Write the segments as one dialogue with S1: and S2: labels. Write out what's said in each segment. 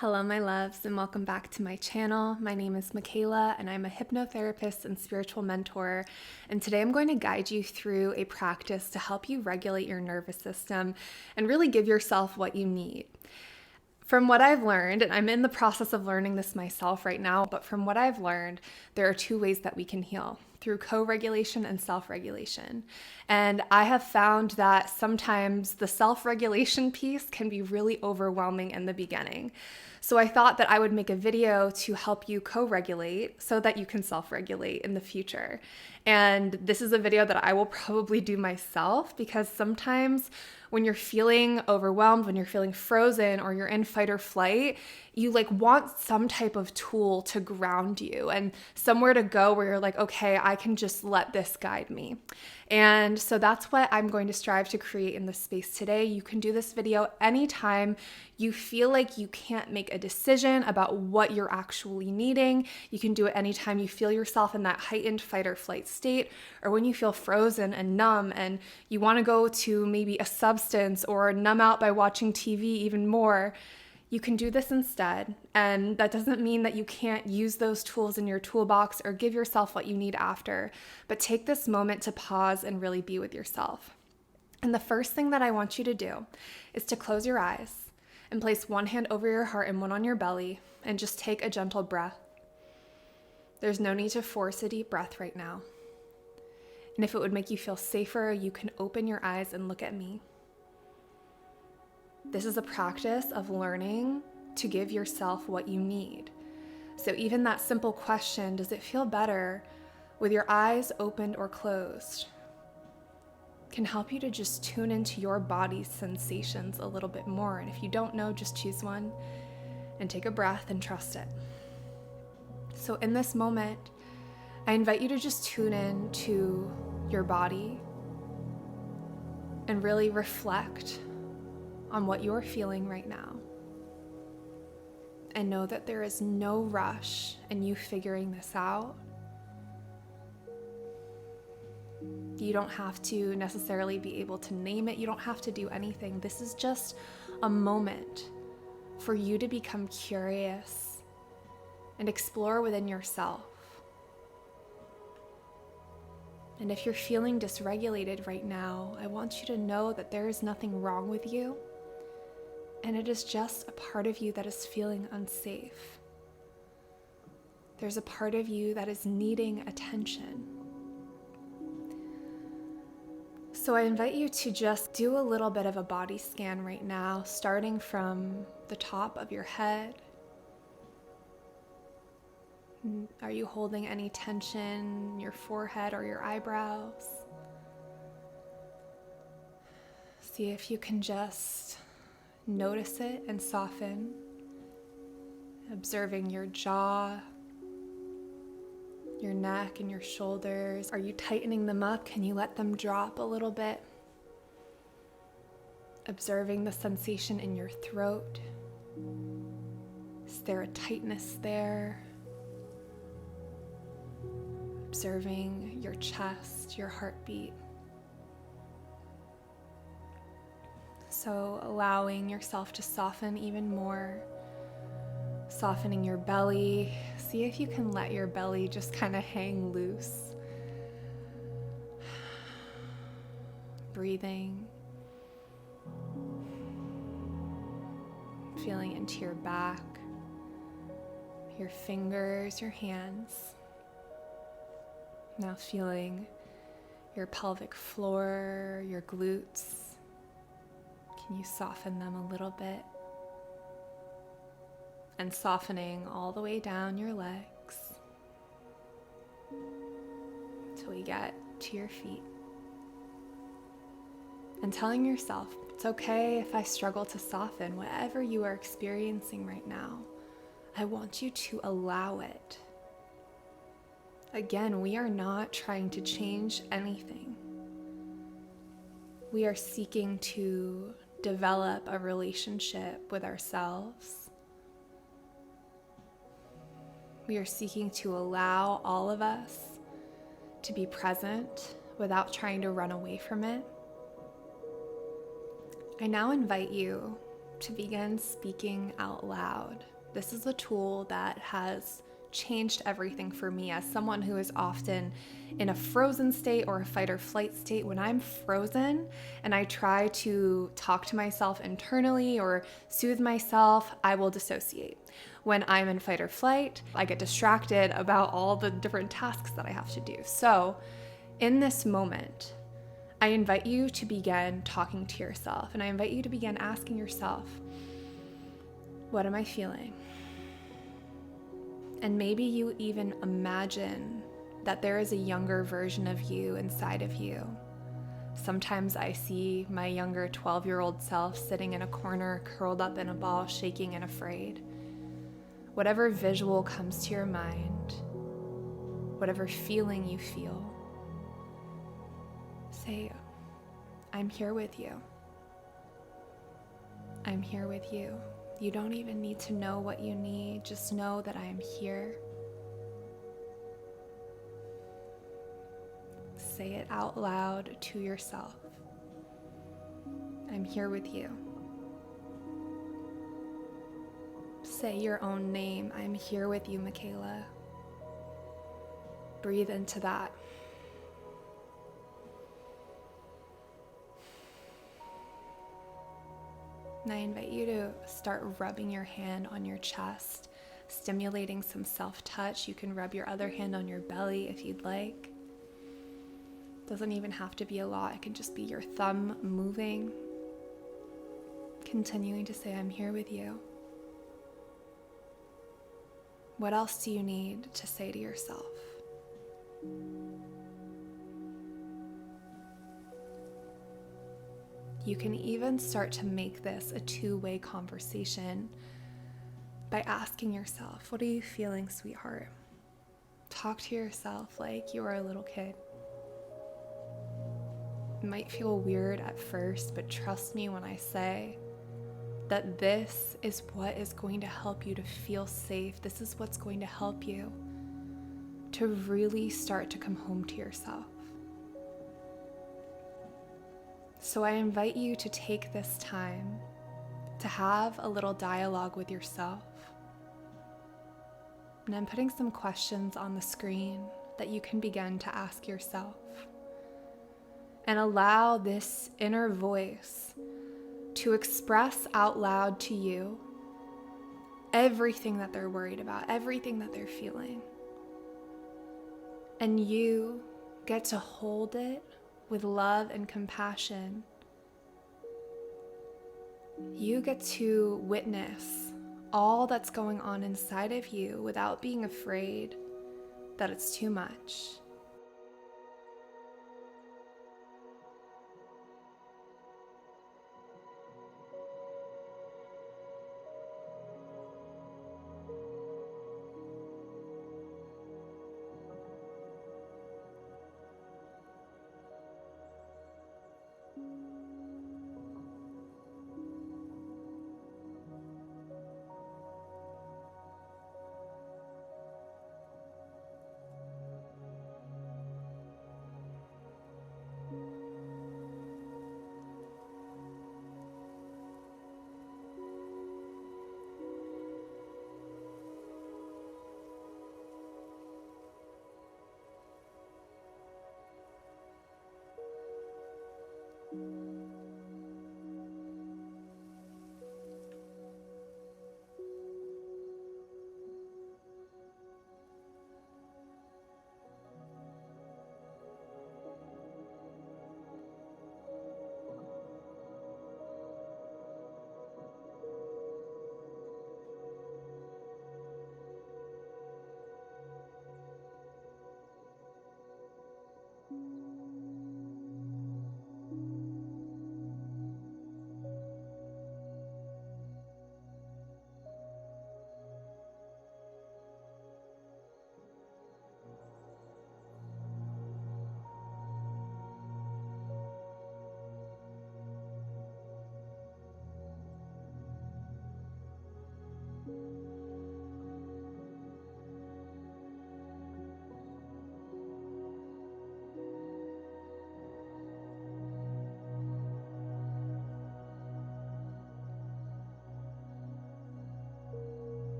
S1: Hello, my loves, and welcome back to my channel. My name is Michaela, and I'm a hypnotherapist and spiritual mentor. And today I'm going to guide you through a practice to help you regulate your nervous system and really give yourself what you need. From what I've learned, and I'm in the process of learning this myself right now, but from what I've learned, there are two ways that we can heal: through co-regulation and self-regulation. And I have found that sometimes the self-regulation piece can be really overwhelming in the beginning. So I thought that I would make a video to help you co-regulate so that you can self-regulate in the future. And this is a video that I will probably do myself because sometimes when you're feeling overwhelmed, when you're feeling frozen, or you're in fight or flight, you want some type of tool to ground you and somewhere to go where you're like, okay, I can just let this guide me. And so that's what I'm going to strive to create in this space today. You can do this video anytime you feel like you can't make a decision about what you're actually needing. You can do it anytime you feel yourself in that heightened fight or flight state, or when you feel frozen and numb and you want to go to maybe a substance or numb out by watching TV even more. You can do this instead, and that doesn't mean that you can't use those tools in your toolbox or give yourself what you need after, but take this moment to pause and really be with yourself. And the first thing that I want you to do is to close your eyes and place one hand over your heart and one on your belly and just take a gentle breath. There's no need to force a deep breath right now. And if it would make you feel safer, you can open your eyes and look at me. This is a practice of learning to give yourself what you need. So even that simple question, does it feel better with your eyes opened or closed, can help you to just tune into your body's sensations a little bit more. And if you don't know, just choose one and take a breath and trust it. So in this moment, I invite you to just tune in to your body and really reflect on what you're feeling right now. And know that there is no rush in you figuring this out. You don't have to necessarily be able to name it. You don't have to do anything. This is just a moment for you to become curious and explore within yourself. And if you're feeling dysregulated right now, I want you to know that there is nothing wrong with you. And it is just a part of you that is feeling unsafe. There's a part of you that is needing attention. So I invite you to just do a little bit of a body scan right now, starting from the top of your head. Are you holding any tension in your forehead or your eyebrows? See if you can just notice it and soften, observing your jaw, your neck and your shoulders. Are you tightening them up? Can you let them drop a little bit? Observing the sensation in your throat. Is there a tightness there? Observing your chest, your heartbeat. So allowing yourself to soften even more, softening your belly. See if you can let your belly just kind of hang loose. Breathing. Feeling into your back, your fingers, your hands. Now feeling your pelvic floor, your glutes. Can you soften them a little bit? And softening all the way down your legs till we get to your feet. And telling yourself, it's okay if I struggle to soften whatever you are experiencing right now. I want you to allow it. Again, we are not trying to change anything. We are seeking to develop a relationship with ourselves. We are seeking to allow all of us to be present without trying to run away from it. I now invite you to begin speaking out loud. This is a tool that has changed everything for me as someone who is often in a frozen state or a fight or flight state. When I'm frozen and I try to talk to myself internally or soothe myself, I will dissociate. When I'm in fight or flight, I get distracted about all the different tasks that I have to do. So in this moment, I invite you to begin talking to yourself, and I invite you to begin asking yourself, what am I feeling? And maybe you even imagine that there is a younger version of you inside of you. Sometimes I see my younger 12-year-old self sitting in a corner, curled up in a ball, shaking and afraid. Whatever visual comes to your mind, whatever feeling you feel, say, I'm here with you. I'm here with you. You don't even need to know what you need. Just know that I am here. Say it out loud to yourself. I'm here with you. Say your own name. I'm here with you, Michaela. Breathe into that. And I invite you to start rubbing your hand on your chest, stimulating some self-touch. You can rub your other hand on your belly if you'd like. Doesn't even have to be a lot. It can just be your thumb moving. Continuing to say, I'm here with you. What else do you need to say to yourself? You can even start to make this a two-way conversation by asking yourself, what are you feeling, sweetheart? Talk to yourself like you are a little kid. It might feel weird at first, but trust me when I say that this is what is going to help you to feel safe. This is what's going to help you to really start to come home to yourself. So I invite you to take this time to have a little dialogue with yourself. And I'm putting some questions on the screen that you can begin to ask yourself. And allow this inner voice to express out loud to you everything that they're worried about, everything that they're feeling. And you get to hold it with love and compassion. You get to witness all that's going on inside of you without being afraid that it's too much.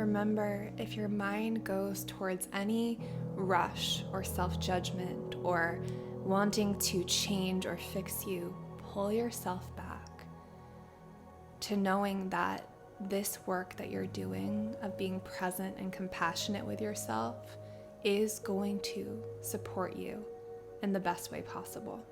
S1: Remember, if your mind goes towards any rush or self-judgment or wanting to change or fix you, pull yourself back to knowing that this work that you're doing of being present and compassionate with yourself is going to support you in the best way possible.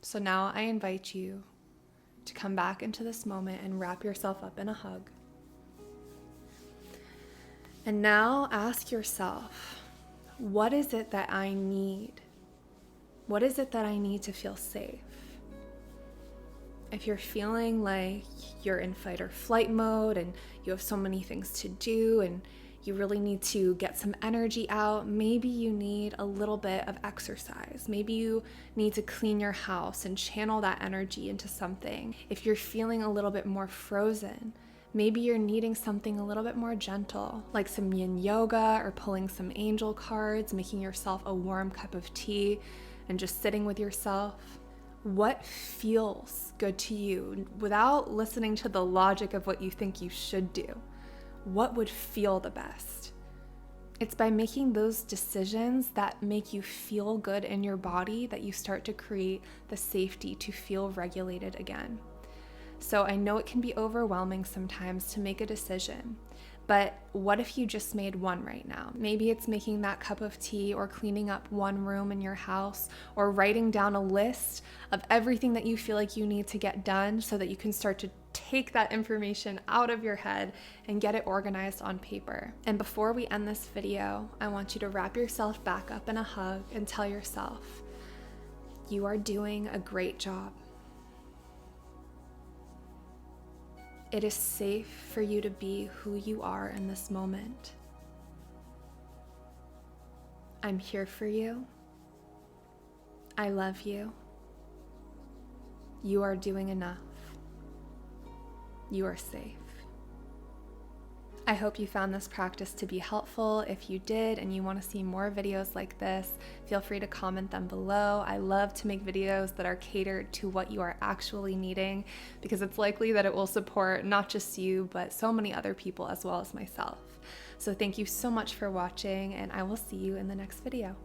S1: So now I invite you to come back into this moment and wrap yourself up in a hug. And now ask yourself, what is it that I need? What is it that I need to feel safe? If you're feeling like you're in fight or flight mode and you have so many things to do and you really need to get some energy out, maybe you need a little bit of exercise. Maybe you need to clean your house and channel that energy into something. If you're feeling a little bit more frozen, maybe you're needing something a little bit more gentle, like some yin yoga or pulling some angel cards, making yourself a warm cup of tea and just sitting with yourself. What feels good to you without listening to the logic of what you think you should do? What would feel the best? It's by making those decisions that make you feel good in your body that you start to create the safety to feel regulated again. So I know it can be overwhelming sometimes to make a decision, but what if you just made one right now? Maybe it's making that cup of tea or cleaning up one room in your house or writing down a list of everything that you feel like you need to get done so that you can start to take that information out of your head and get it organized on paper. And before we end this video, I want you to wrap yourself back up in a hug and tell yourself, you are doing a great job. It is safe for you to be who you are in this moment. I'm here for you. I love you. You are doing enough. You are safe. I hope you found this practice to be helpful. If you did and you want to see more videos like this, feel free to comment them below. I love to make videos that are catered to what you are actually needing because it's likely that it will support not just you, but so many other people as well as myself. So thank you so much for watching, and I will see you in the next video.